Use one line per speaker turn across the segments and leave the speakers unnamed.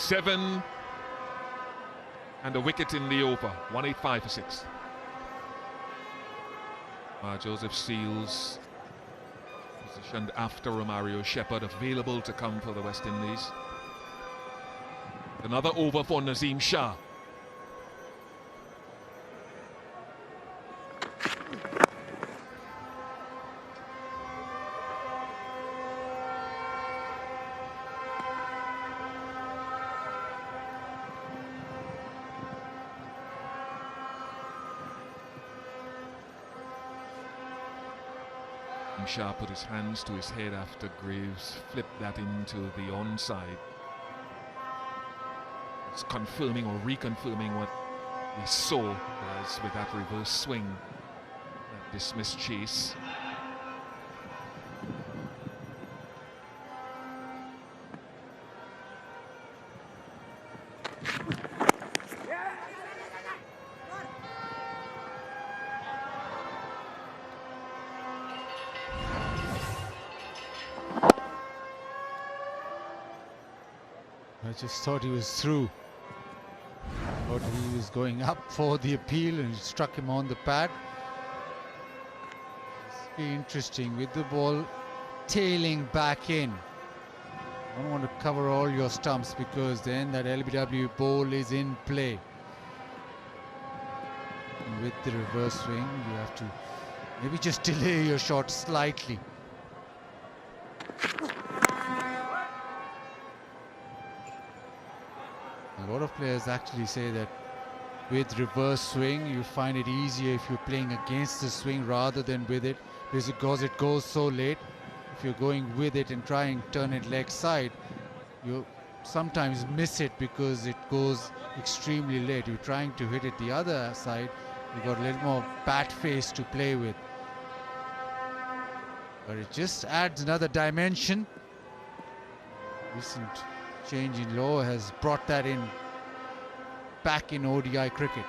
7 and a wicket in the over. 185 for 6. Joseph Seals positioned after Romario Shepherd, available to come for the West Indies. Another over for Nazim Shah. Shah put his hands to his head after Greaves flipped that into the onside. It's confirming or reconfirming what we saw as with that reverse swing, that dismissed chase.
I just thought he was through. Thought he was going up for the appeal and struck him on the pad. It's very interesting with the ball tailing back in. I don't want to cover all your stumps because then that LBW ball is in play. And with the reverse swing, you have to maybe just delay your shot slightly. A lot of players actually say that with reverse swing you find it easier if you're playing against the swing rather than with it, because it goes so late. If you're going with it and try and turn it leg side, you sometimes miss it because it goes extremely late. You're trying to hit it the other side, you've got a little more bat face to play with. But it just adds another dimension. Recent change in law has brought that in back in ODI cricket.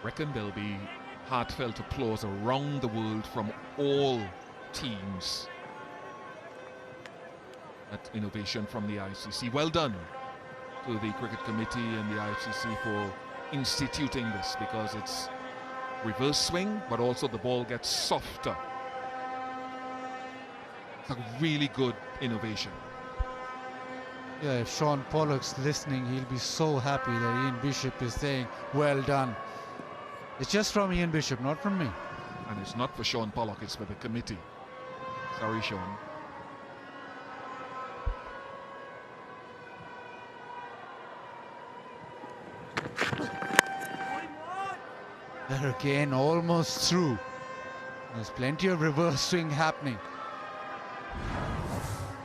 Reckon there'll be heartfelt applause around the world from all teams at innovation from the ICC. Well done to the Cricket Committee and the ICC for instituting this, because it's reverse swing but also the ball gets softer. It's a really good innovation.
Yeah, if Sean Pollock's listening, he'll be so happy that Ian Bishop is saying, well done. It's just from Ian Bishop, not from me.
And it's not for Sean Pollock, it's for the committee. Sorry, Sean.
There again, almost through. There's plenty of reverse swing happening.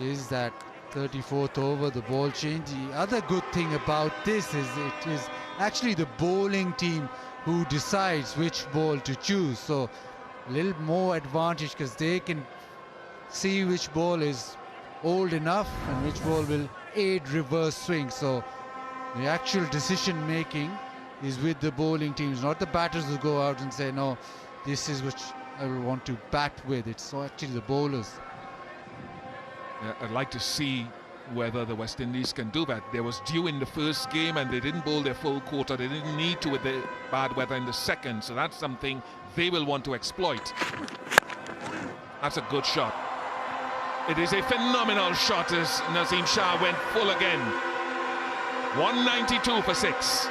Is that 34th over, the ball change. The other good thing about this is it is actually the bowling team who decides which ball to choose. So a little more advantage because they can see which ball is old enough and which ball will aid reverse swing. So the actual decision making is with the bowling teams, not the batters who go out and say, no, this is which I will want to bat with. It's actually the bowlers.
Yeah, I'd like to see whether the West Indies can do that. There was dew in the first game and they didn't bowl their full quarter. They didn't need to with the bad weather in the second, so that's something they will want to exploit. That's a good shot. It is a phenomenal shot as Nazim Shah went full again. 192 for 6.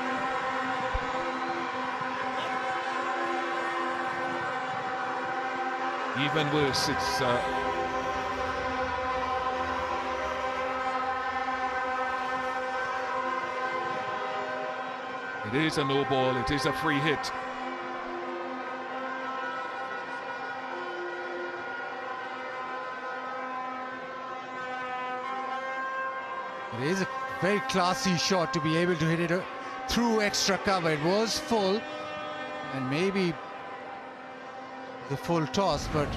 Even worse, it's it is a no ball, it is a free hit.
It is a very classy shot to be able to hit it through extra cover. It was full and maybe the full toss, but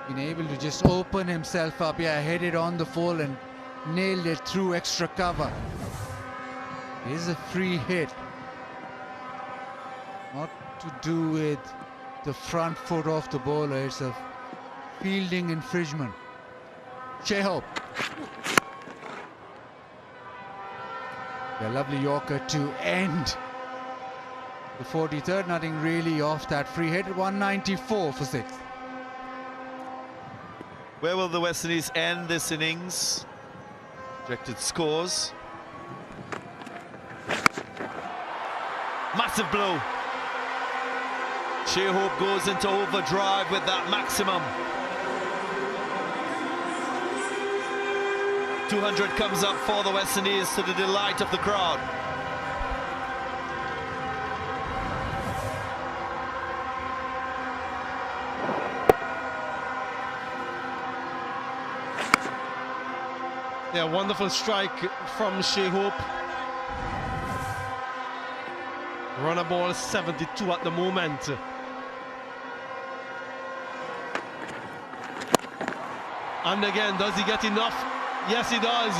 been able to just open himself up. Yeah, hit it on the full and nailed it through extra cover. It is a free hit. Not to do with the front foot of the bowler. It's a fielding infringement. Shai Hope. A lovely Yorker to end the 43rd. Nothing really off that free hit. 194 for 6.
Where will the West Indies end this innings? Projected scores. Massive blow. Shai Hope goes into overdrive with that maximum. 200 comes up for the West Indies to the delight of the crowd.
Yeah, wonderful strike from Shai Hope. Runner ball 72 at the moment. And again, does he get enough? Yes, he does.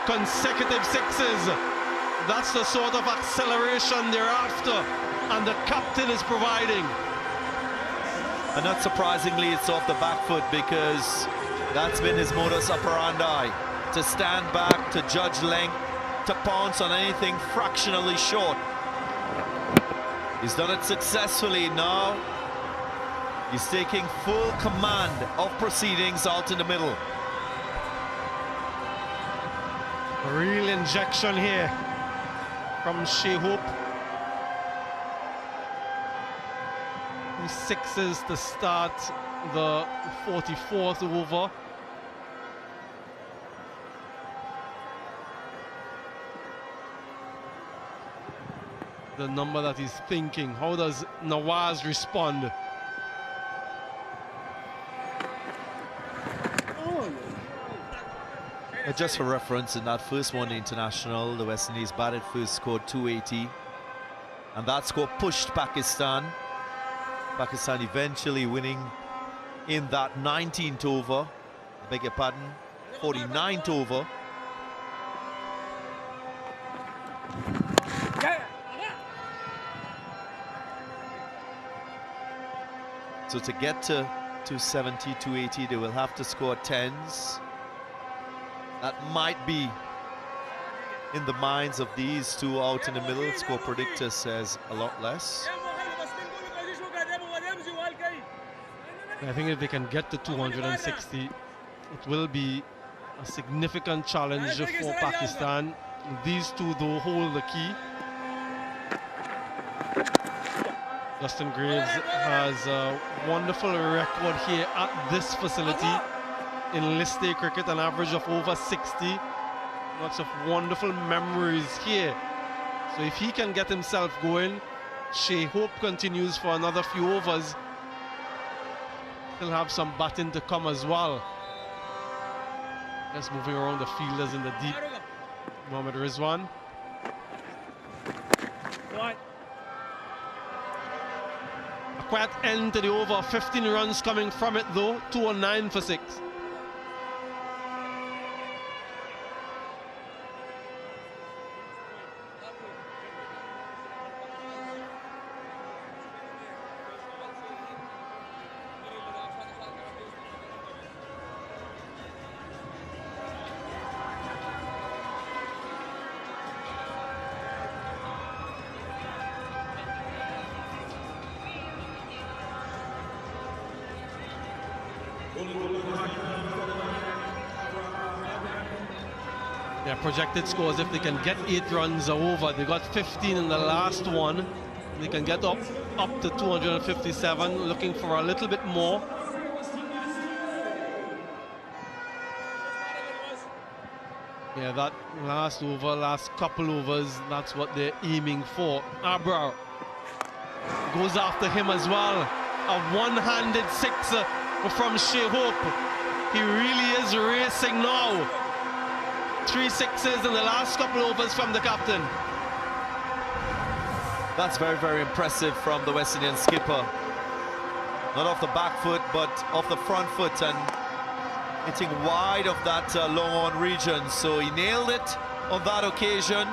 Consecutive sixes. That's the sort of acceleration they're after, and the captain is providing.
And not surprisingly, it's off the back foot, because that's been his modus operandi. To stand back, to judge length, to pounce on anything fractionally short. He's done it successfully now. He's taking full command of proceedings out in the middle.
A real injection here from Shai Hope. 2 sixes to start the 44th over. The number that he's thinking. How does Nawaz respond?
Just for reference, in that first one international, the West Indies batted first, scored 280, and that score pushed Pakistan. Pakistan eventually winning in that 19th over, I beg your pardon, 49th over. So to get to 270, 280, they will have to score 10s. That might be in the minds of these two out in the middle. Score predictor says a lot less.
I think if they can get to 260, it will be a significant challenge for Pakistan. These two, though, hold the key. Justin Greaves has a wonderful record here at this facility in list day cricket, an average of over 60. Lots of wonderful memories here. So if he can get himself going, Shai Hope continues for another few overs. He'll have some batting to come as well. Just moving around the fielders in the deep. Mohammad Rizwan. A quiet end to the over. 15 runs coming from it though. 209 for 6. Their projected scores, if they can get 8 runs over, they got 15 in the last one. They can get up to 257, looking for a little bit more. Yeah, that last over, last couple overs, that's what they're aiming for. Abrar goes after him as well. A one-handed sixer from Shai Hope. He really is racing now. 3 sixes in the last couple overs from the captain.
That's very, very impressive from the West Indian skipper. Not off the back foot, but off the front foot, and hitting wide of that long on region. So he nailed it on that occasion.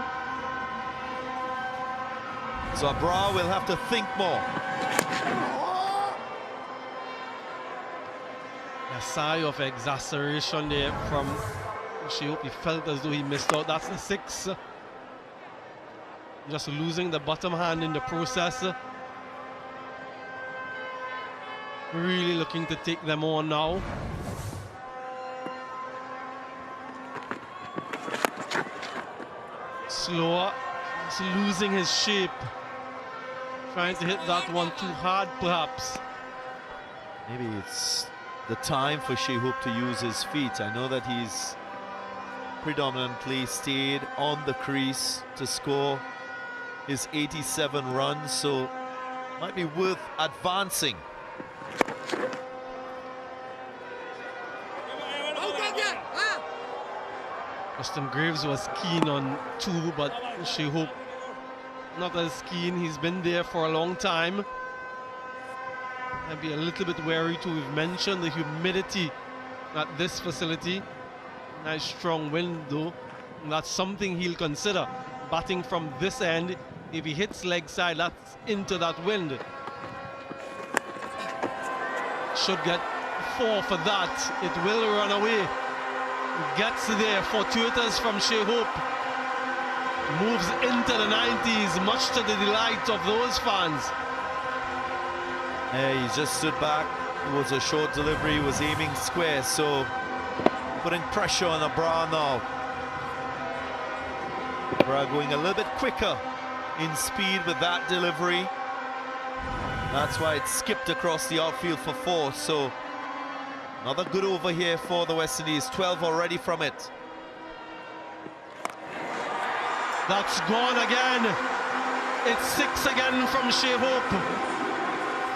So Abrar will have to think more.
Yeah, A sigh of exasperation there from Shai Hope. He felt as though he missed out. That's the 6. Just losing the bottom hand in the process. Really looking to take them on now. Slower. He's losing his shape. Trying to hit that one too hard, perhaps.
Maybe it's the time for Shai Hope to use his feet. I know that he's predominantly stayed on the crease to score his 87 runs, so might be worth advancing.
Justin Greaves was keen on 2, but Shai Hope not as keen. He's been there for a long time. I'd be a little bit wary too. We've mentioned the humidity at this facility. Nice strong wind though. And that's something he'll consider. Batting from this end, if he hits leg side, that's into that wind. Should get 4 for that. It will run away. Gets there, fortuitous from Shai Hope. Moves into the 90s, much to the delight of those fans.
Yeah, he just stood back. It was a short delivery, he was aiming square, so putting pressure on Abra now. Abra going a little bit quicker in speed with that delivery. That's why it skipped across the outfield for 4, so another good over here for the West Indies, 12 already from it.
That's gone again. It's 6 again from Shai Hope.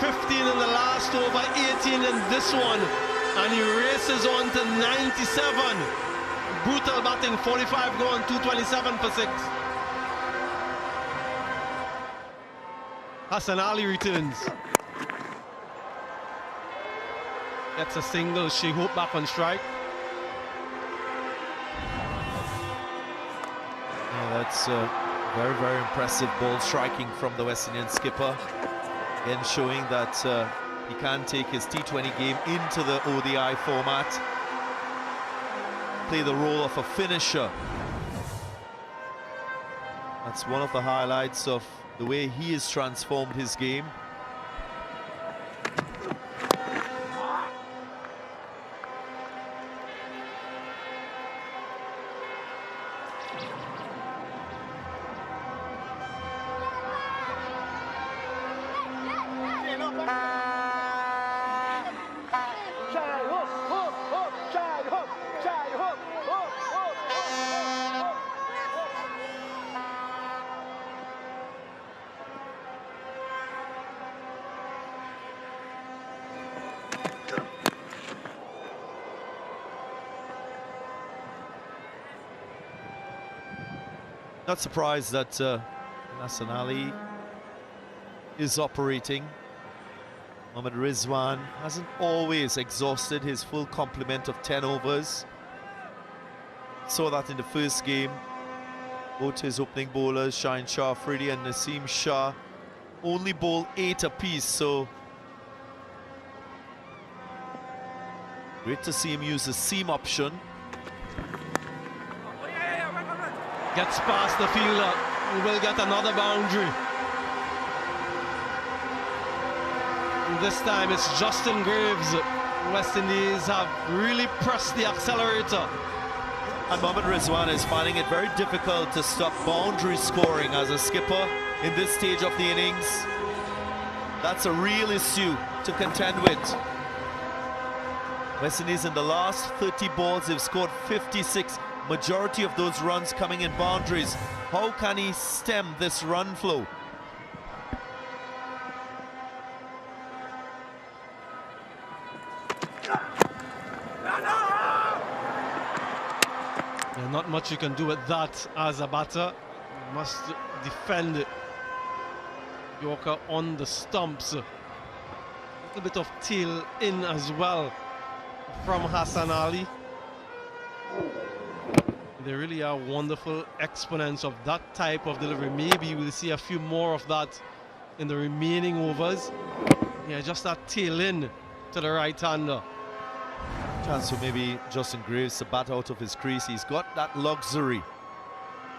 15 in the last over, 18 in this one. And he races on to 97. Brutal batting, 45 gone, 227 for 6. Hassan Ali returns. Gets a single, Shai Hope back on strike.
That's very, very impressive ball striking from the West Indian skipper. Again, showing that he can take his T20 game into the ODI format. Play the role of a finisher. That's one of the highlights of the way he has transformed his game. Not surprised that Hassan Ali is operating. Mohammad Rizwan hasn't always exhausted his full complement of 10 overs. Saw that in the first game. Both his opening bowlers, Shaheen Shah Afridi and Naseem Shah, only bowl 8 apiece, so great to see him use the seam option.
Gets past the fielder, he will get another boundary. And this time it's Justin Greaves. West Indies have really pressed the accelerator.
And Mohammad Rizwan is finding it very difficult to stop boundary scoring as a skipper in this stage of the innings. That's a real issue to contend with. West Indies in the last 30 balls, they've scored 56. Majority of those runs coming in boundaries. How can he stem this run flow?
Yeah, not much you can do with that as a batter. You must defend Yorker on the stumps. A little bit of tail in as well from Hassan Ali. They really are wonderful exponents of that type of delivery. Maybe we'll see a few more of that in the remaining overs. Yeah, just that tail in to the right-hander.
Chance for maybe Justin Greaves to bat out of his crease. He's got that luxury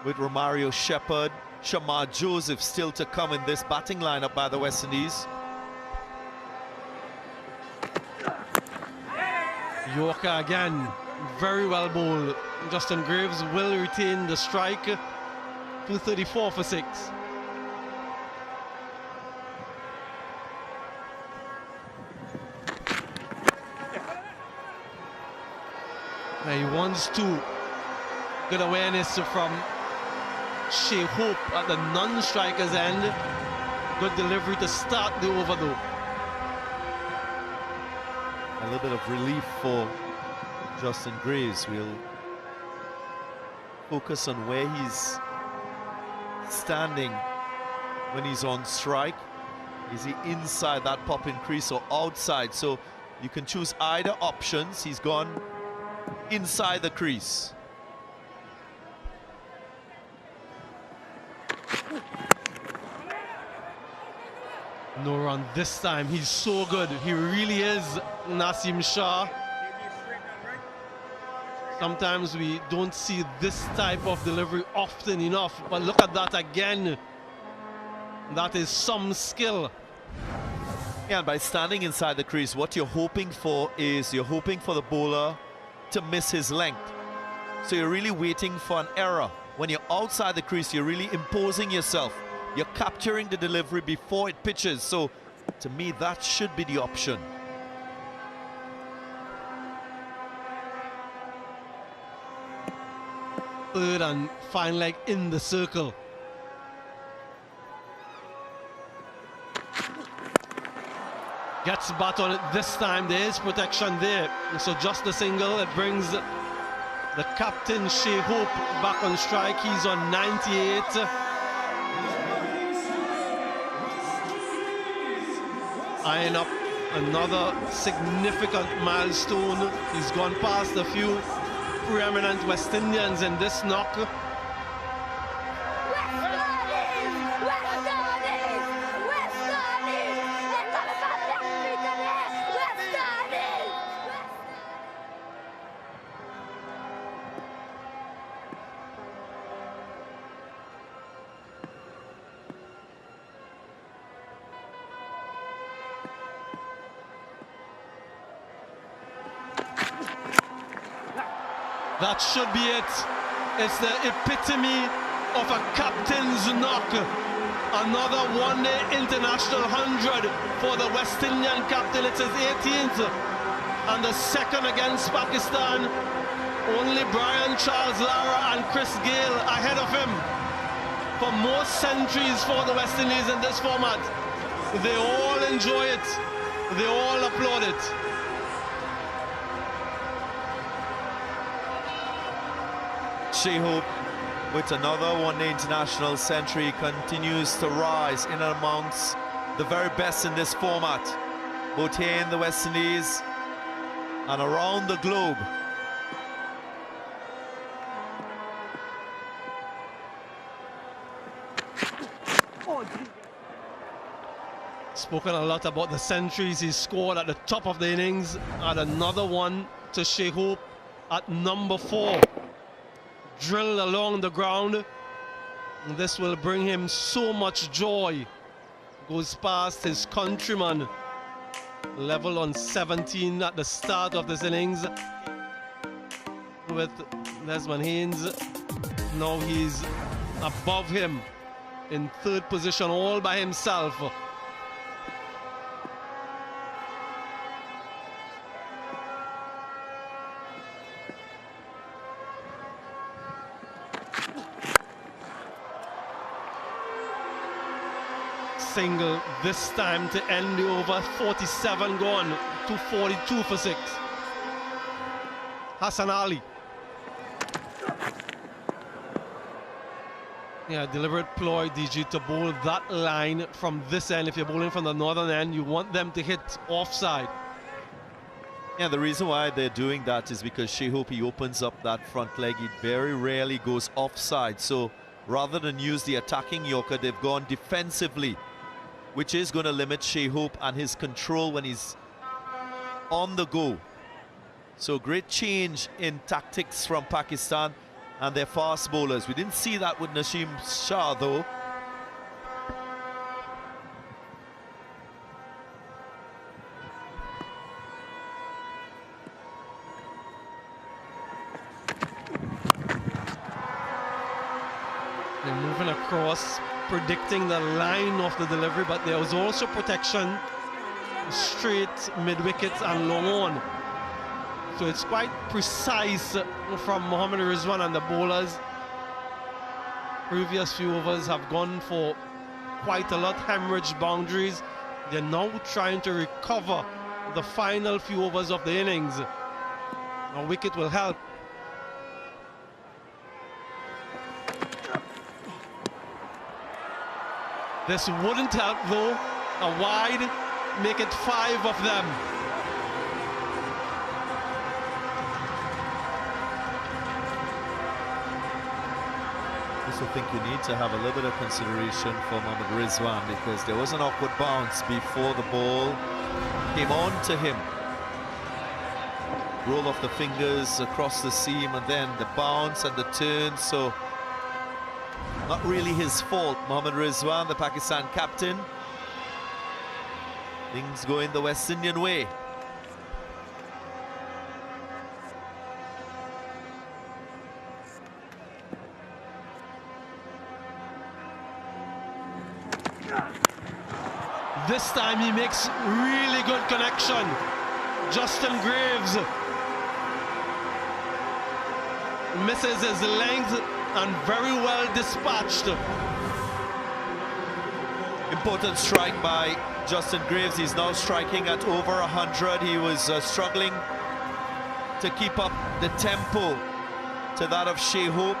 with Romario Shepherd, Shamar Joseph still to come in this batting lineup by the West Indies.
Yorker again, very well bowled. Justin Greaves will retain the strike. 234 for 6. He wants to. Good awareness from Shai Hope at the non-striker's end. Good delivery to start the over though.
A little bit of relief for Justin Greaves. We'll focus on where he's standing when he's on strike. Is he inside that popping crease or outside? So you can choose either options. He's gone inside the crease.
No run this time. He's so good. He really is Naseem Shah. Sometimes we don't see this type of delivery often enough, but look at that again. That is some skill.
Yeah, and by standing inside the crease, what you're hoping for is you're hoping for the bowler to miss his length. So you're really waiting for an error. When you're outside the crease, you're really imposing yourself. You're capturing the delivery before it pitches. So to me, that should be the option.
Third and fine leg in the circle. Gets bat on it this time. There is protection there. So just the single, it brings the captain Shai Hope back on strike. He's on 98. Eyeing up another significant milestone. He's gone past a few preeminent West Indians in this knock. That should be it. It's the epitome of a captain's knock. Another one-day international 100 for the West Indian captain. It's his 18th and the second against Pakistan. Only Brian Charles Lara and Chris Gale ahead of him for most centuries for the West Indies in this format. They all enjoy it. They all applaud it.
Shai Hope with another one-day international century continues to rise in and amongst the very best in this format, both here in the West Indies and around the globe.
Spoken a lot about the centuries he scored at the top of the innings. Add another one to Shai Hope at number 4. Drilled along the ground. This will bring him so much joy. Goes past his countryman. Level on 17 at the start of this innings with Desmond Haynes. Now he's above him in third position all by himself. Single this time to end the over. 47 gone to 42 for 6. Hassan Ali. Yeah, deliberate ploy, DG, to bowl that line from this end. If you're bowling from the northern end, you want them to hit offside.
Yeah, the reason why they're doing that is because Shai Hope, he opens up that front leg. He very rarely goes offside. So rather than use the attacking Yorker, they've gone defensively, which is going to limit Shai Hope and his control when he's on the go. So great change in tactics from Pakistan and their fast bowlers. We didn't see that with Naseem Shah though.
They're moving across, predicting the line of the delivery, but there was also protection straight mid-wicket and long on. So it's quite precise from Mohammad Rizwan and the bowlers. Previous few overs have gone for quite a lot, hemorrhage boundaries. They're now trying to recover the final few overs of the innings. A wicket will help. This wouldn't help though. A wide, make it 5 of them.
I also think you need to have a little bit of consideration for Mohammad Rizwan, because there was an awkward bounce before the ball came on to him. Roll off the fingers across the seam and then the bounce and the turn, so not really his fault. Mohammad Rizwan, the Pakistan captain. Things going the West Indian way.
This time he makes really good connection. Justin Greaves misses his length and very well dispatched.
Important strike by Justin Greaves. He's now striking at over 100. He was struggling to keep up the tempo to that of Shai Hope,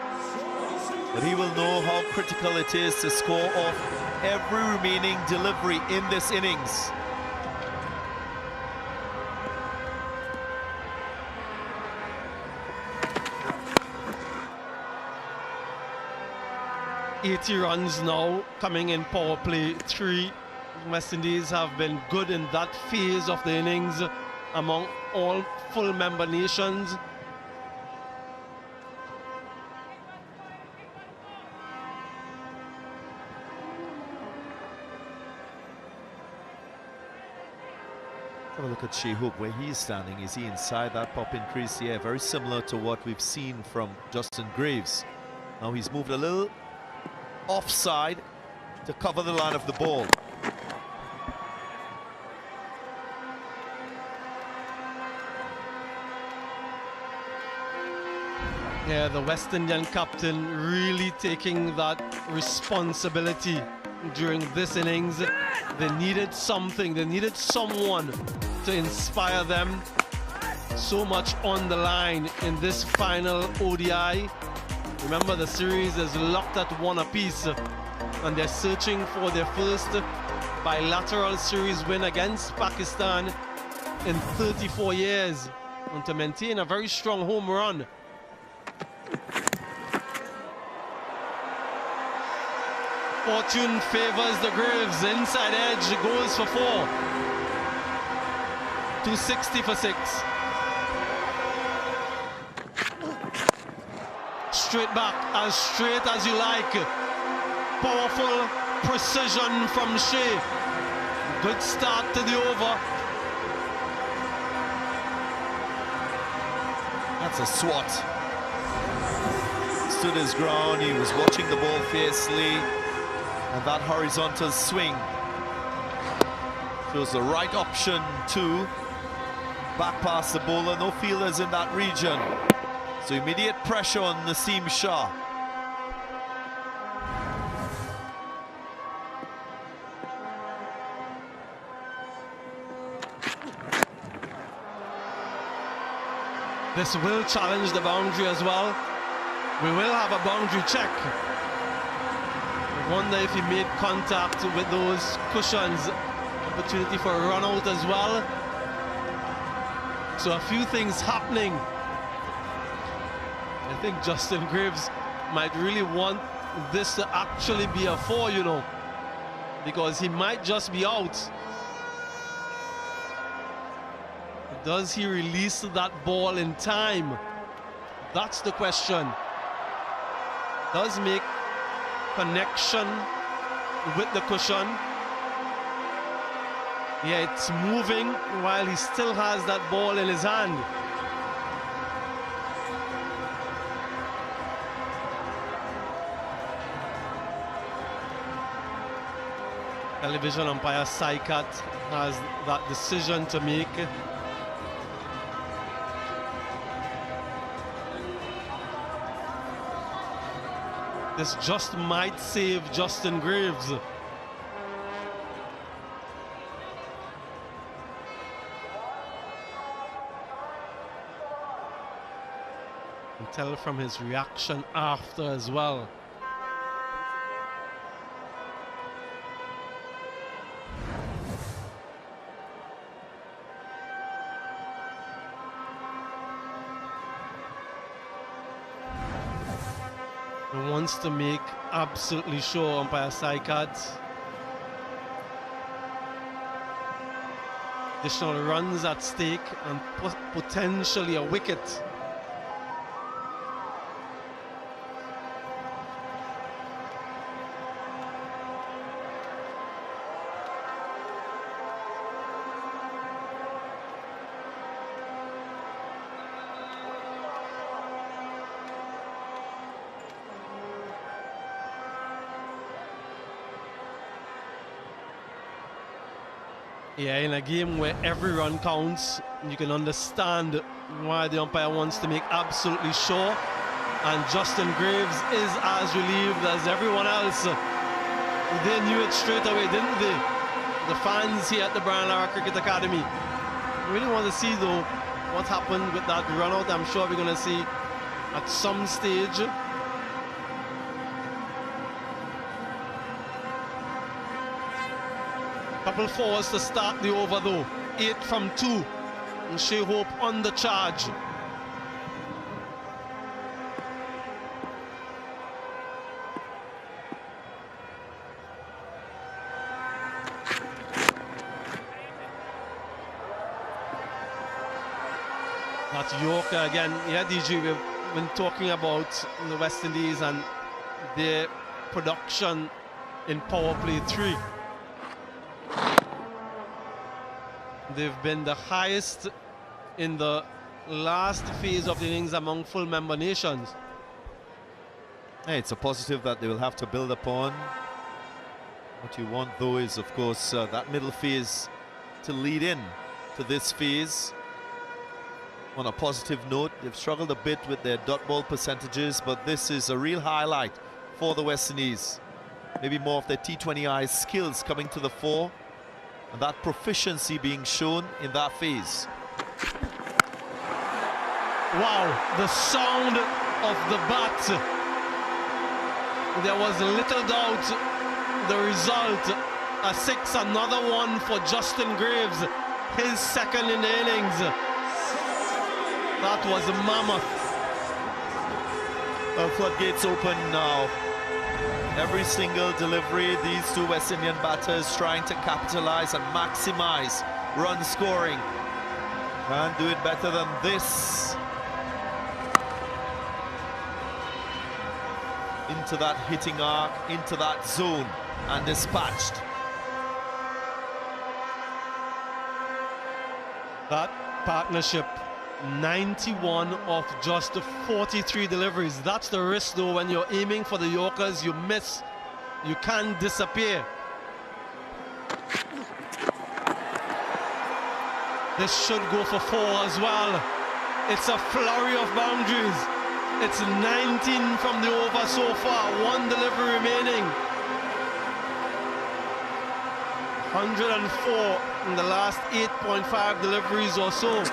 but he will know how critical it is to score off every remaining delivery in this innings.
.80 runs now coming in power play 3. West Indies have been good in that phase of the innings among all full member nations.
Have a look at Shai Hope, where he is standing. Is he inside that pop-in crease? Yeah, very similar to what we've seen from Justin Greaves. Now he's moved a little offside to cover the line of the ball.
Yeah, the West Indian captain really taking that responsibility during this innings. They needed something, they needed someone to inspire them. So much on the line in this final ODI. Remember, the series is locked at 1 apiece, and they're searching for their first bilateral series win against Pakistan in 34 years, and to maintain a very strong home run. Fortune favors the Greaves. Inside edge, goes for 4. 260 for 6. Straight back, as straight as you like. Powerful precision from Shai. Good start to the over.
That's a swat. Stood his ground, he was watching the ball fiercely. And that horizontal swing shows the right option to back past the bowler. No fielders in that region. So immediate pressure on Naseem Shah.
This will challenge the boundary as well. We will have a boundary check. I wonder if he made contact with those cushions. Opportunity for a run out as well. So a few things happening. I think Justin Greaves might really want this to actually be a 4, you know, because he might just be out. Does he release that ball in time? That's the question. Does make connection with the cushion. Yeah, it's moving while he still has that ball in his hand. Television umpire Saikat has that decision to make. This just might save Justin Greaves. You can tell from his reaction after as well. He wants to make absolutely sure, umpire Saikat. Additional runs at stake and potentially a wicket. Yeah, in a game where every run counts, you can understand why the umpire wants to make absolutely sure. And Justin Greaves is as relieved as everyone else. They knew it straight away, didn't they? The fans here at the Brian Lara Cricket Academy. Really want to see, though, what happened with that run out. I'm sure we're going to see at some stage. Couple fours to start the over though. 8 from 2. And Shai Hope on the charge. That's Yorker again. Yeah, DG, we've been talking about the West Indies and their production in Powerplay 3. They've been the highest in the last phase of the innings among full member nations.
Hey, it's a positive that they will have to build upon. What you want, though, is, of course, that middle phase to lead in to this phase. On a positive note, they've struggled a bit with their dot ball percentages, but this is a real highlight for the West Indies. Maybe more of their T20I skills coming to the fore, and that proficiency being shown in that phase.
Wow, the sound of the bat. There was little doubt. The result, a 6, another one for Justin Greaves, his second in the innings. That was a mammoth.
Floodgates open now. Every single delivery, these two West Indian batters trying to capitalize and maximize run scoring. Can't do it better than this. Into that hitting arc, into that zone, and dispatched.
That partnership, 91 of just 43 deliveries. That's the risk, though, when you're aiming for the Yorkers, you miss, you can disappear. This should go for 4 as well. It's a flurry of boundaries. It's 19 from the over so far, 1 delivery remaining. 104 in the last 8.5 deliveries or so.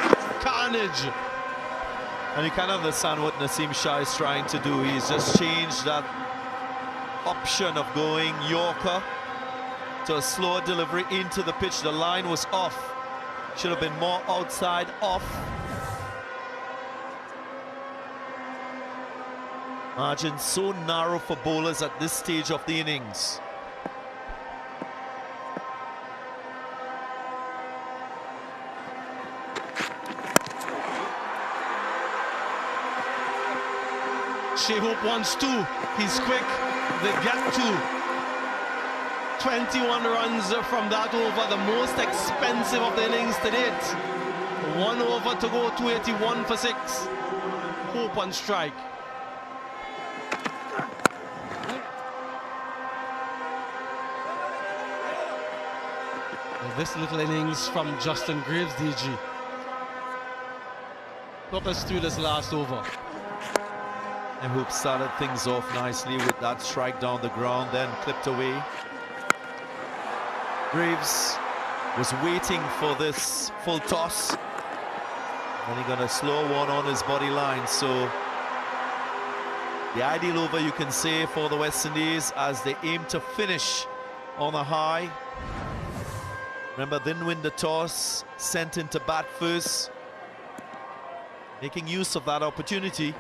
Carnage.
And you can understand what Naseem Shah is trying to do. He's just changed that option of going Yorker to a slower delivery into the pitch. The line was off. Should have been more outside off. Margin so narrow for bowlers at this stage of the innings.
Shai Hope wants two. He's quick. They get two. 21 runs from that over, the most expensive of the innings to date. 1 over to go, 281 for 6. Hope on strike. This little innings from Justin Greaves, DG. Got us through this last over.
And Hope started things off nicely with that strike down the ground, then clipped away. Greaves was waiting for this full toss. And he got a slow one on his body line. So the ideal over, you can say, for the West Indies as they aim to finish on a high. Remember, didn't win the toss, sent into bat first. Making use of that opportunity.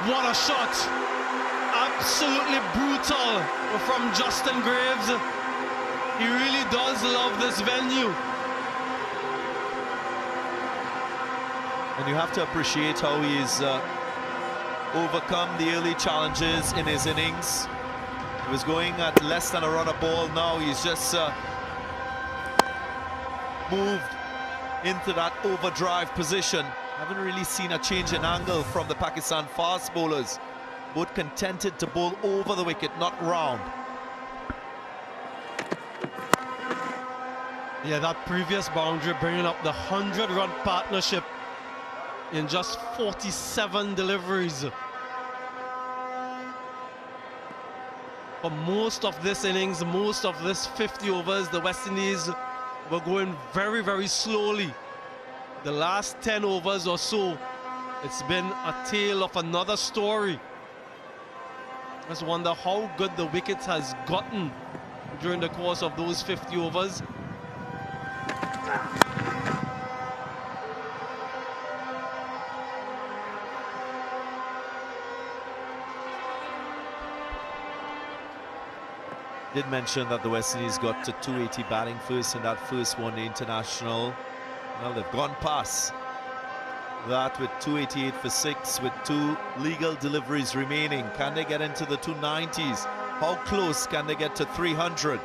What a shot! Absolutely brutal from Justin Greaves. He really does love this venue.
And you have to appreciate how he's overcome the early challenges in his innings. He was going at less than a run a ball. Now he's just moved into that overdrive position. Haven't really seen a change in angle from the Pakistan fast bowlers. Both contented to bowl over the wicket, not round.
Yeah, that previous boundary bringing up the 100-run partnership in just 47 deliveries. For most of this innings, most of this 50 overs, the West Indies were going very, very slowly. The last 10 overs or so, it's been a tale of another story. I just wonder how good the wicket has gotten during the course of those 50 overs.
Did mention that the West Indies got to 280 batting first in that first one-day international. Well, they've gone past that with 288 for 6 with 2 legal deliveries remaining. Can they get into the 290s? How close can they get to 300?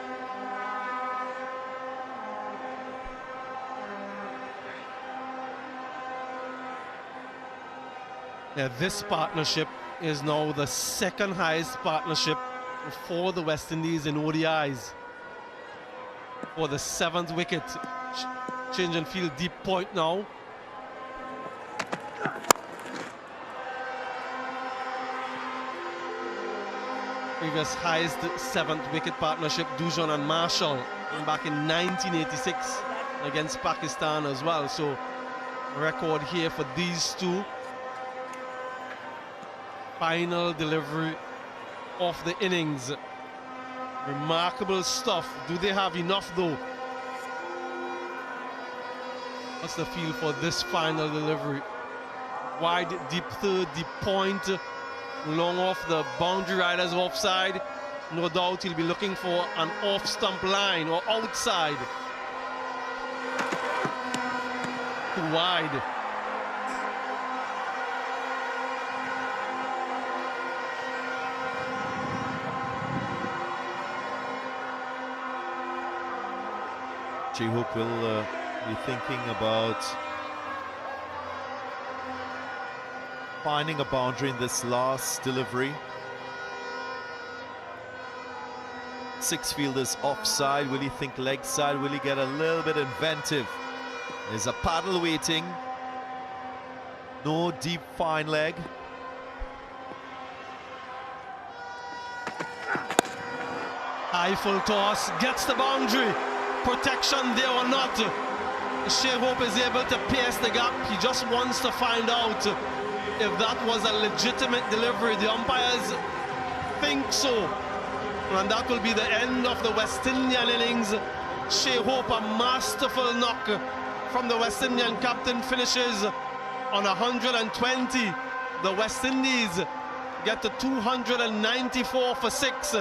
Yeah, this partnership is now the second highest partnership for the West Indies in ODIs. For the 7th wicket, change and field deep point now. Previous highest 7th wicket partnership, Dujon and Marshall, back in 1986 against Pakistan as well. So record here for these two. Final delivery of the innings. Remarkable stuff. Do they have enough though? What's the feel for this final delivery? Wide, deep third, deep point, long off the boundary riders offside. No doubt he'll be looking for an off stump line or outside. Too wide.
Shai Hope will be thinking about finding a boundary in this last delivery. 6 fielders offside. Will he think leg side? Will he get a little bit inventive? There's a paddle waiting. No deep fine leg.
High full toss, gets the boundary. Protection there or not. Shai Hope is able to pierce the gap. He just wants to find out if that was a legitimate delivery. The umpires think so. And that will be the end of the West Indian innings. Shai Hope, a masterful knock from the West Indian captain, finishes on 120. The West Indies get to 294 for 6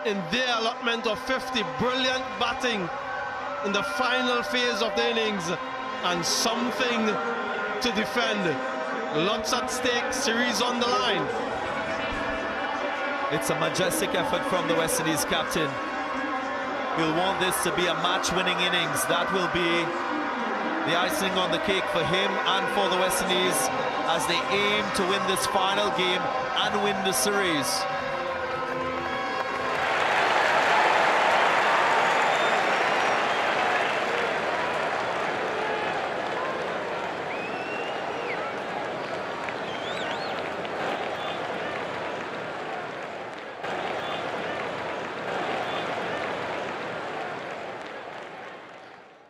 in their allotment of 50. Brilliant batting in the final phase of the innings and something to defend. Lots at stake, series on the line.
It's a majestic effort from the West Indies captain. He'll want this to be a match-winning innings. That will be the icing on the cake for him and for the West Indies as they aim to win this final game and win the series.